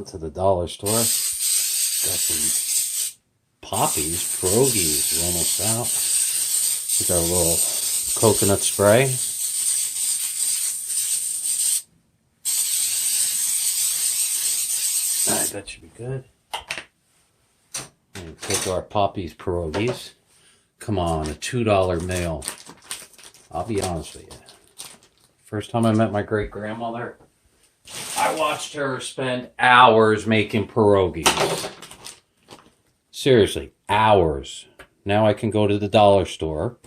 went to the dollar store. Got some poppies, pierogies. We're almost out. We got a little coconut spray. Alright, that should be good. And take our poppies pierogies. Come on, a $2 meal. I'll be honest with you. First time I met my great-grandmother, I watched her spend hours making pierogies. Seriously, hours. Now I can go to the dollar store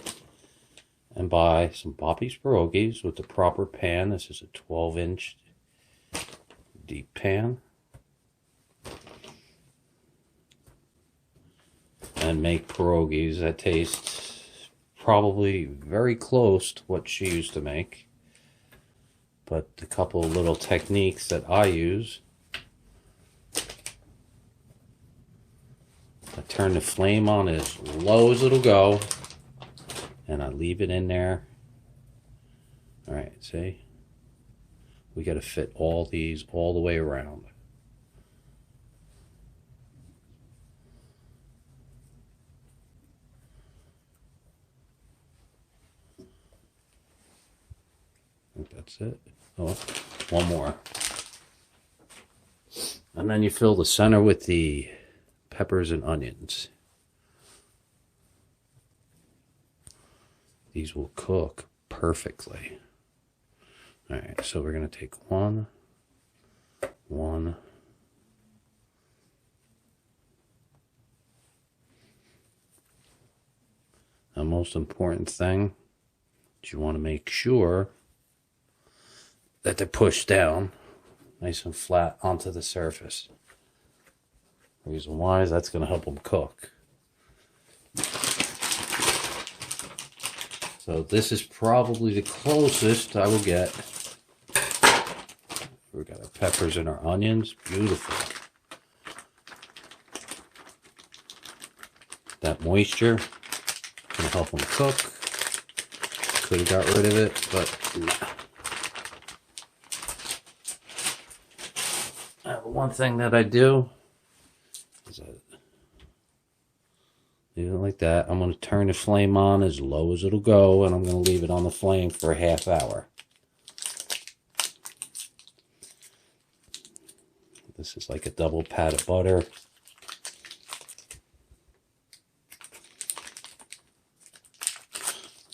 and buy some poppies pierogies with the proper pan. This is a 12-inch deep pan. And make pierogies that taste probably very close to what she used to make. But a couple of little techniques that I use. I turn the flame on as low as it'll go. And I leave it in there. Alright, see? We got to fit all these all the way around. I think that's it. Oh, one more. And then you fill the center with the peppers and onions. These will cook perfectly. Alright, so we're going to take one. The most important thing is you want to make sure that they're pushed down nice and flat onto the surface. The reason why is that's going to help them cook. So this is probably the closest I will get. We've got our peppers and our onions. Beautiful. That moisture going to help them cook. Could have got rid of it, but nah. One thing that I do is I leave it like that. I'm going to turn the flame on as low as it'll go, and I'm going to leave it on the flame for a half hour. This is like a double pat of butter.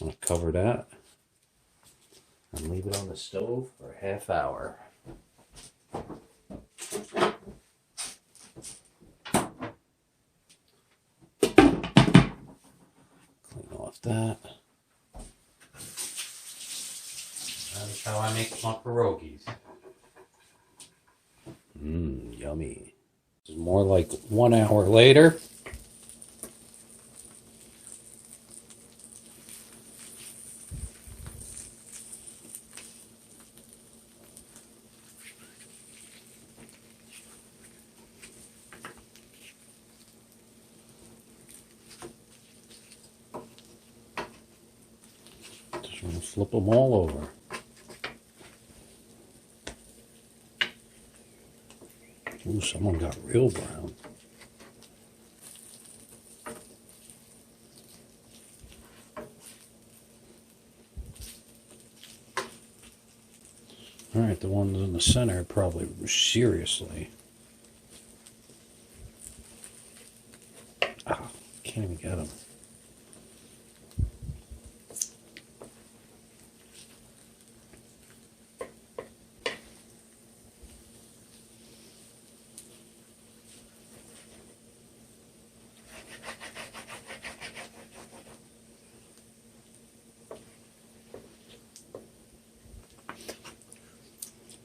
I'm going to cover that and leave it on the stove for a half hour. That. That's how I make my pierogies. Yummy. This is more like 1 hour later. Flip them all over. Ooh, someone got real brown. Alright, the ones in the center probably seriously. Ah, can't even get them.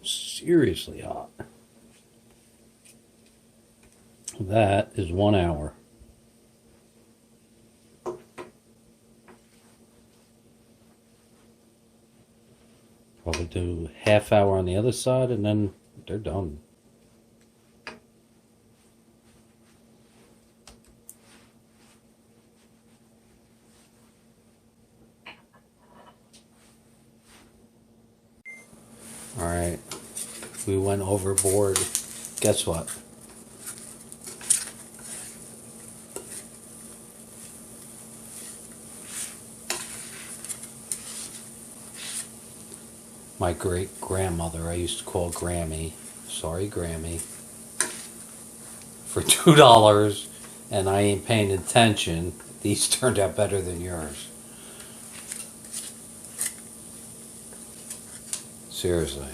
Seriously hot. That is 1 hour. Probably do half hour on the other side and then they're done. Alright, we went overboard Guess what? My great grandmother, I used to call Grammy, sorry Grammy, for $2, and I ain't paying attention. These turned out better than yours. Seriously,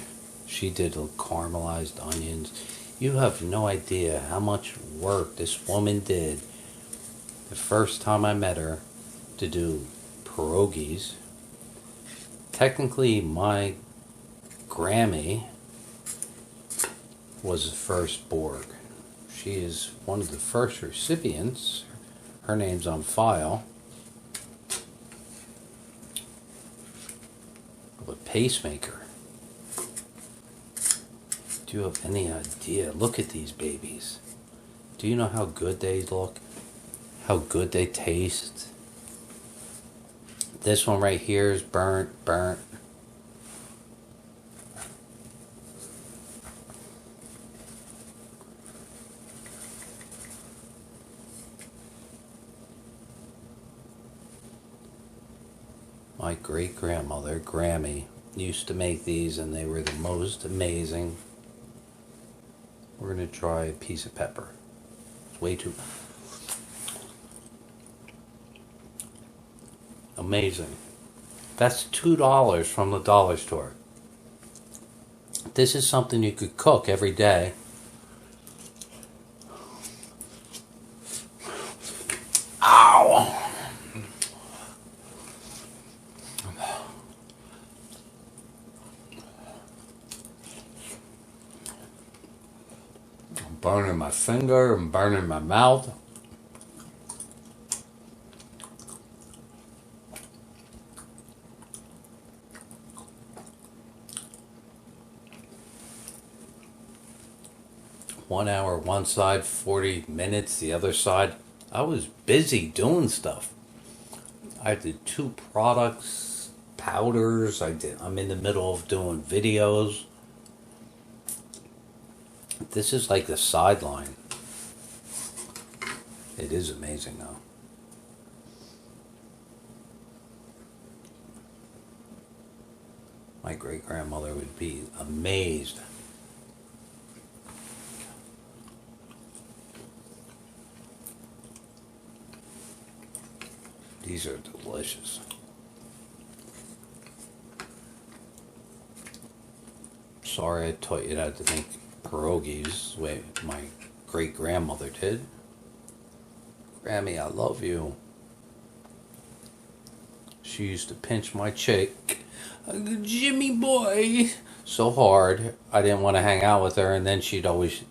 she did caramelized onions. You have no idea how much work this woman did the first time I met her to do pierogies. Technically, my Grammy was the first Borg. She is one of the first recipients. Her name's on file. Of a pacemaker. Do you have any idea? Look at these babies. Do you know how good they look? How good they taste? This one right here is burnt. My great-grandmother, Grammy, used to make these and they were the most amazing. We're going to try a piece of pepper. It's way too amazing. That's $2 from the dollar store. This is something you could cook every day. Ow! I'm burning my finger, I'm burning my mouth. One hour one side, 40 minutes the other side. I was busy doing stuff. I did 2 products, powders. I'm in the middle of doing videos. This is like the sideline. It is amazing though. My great-grandmother would be amazed. These are delicious. Sorry I taught you how to make pierogies the way my great-grandmother did. Grammy, I love you. She used to pinch my cheek. Jimmy boy. So hard, I didn't want to hang out with her, and then she'd always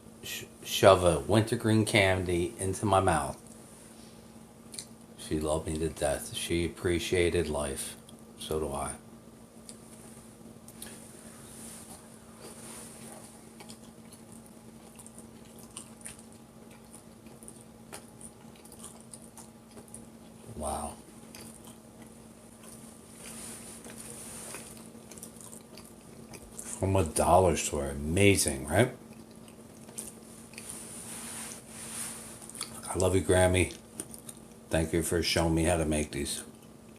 shove a wintergreen candy into my mouth. She loved me to death. She appreciated life. So do I. Wow. From a dollar store. Amazing, right? I love you, Grammy. Thank you for showing me how to make these.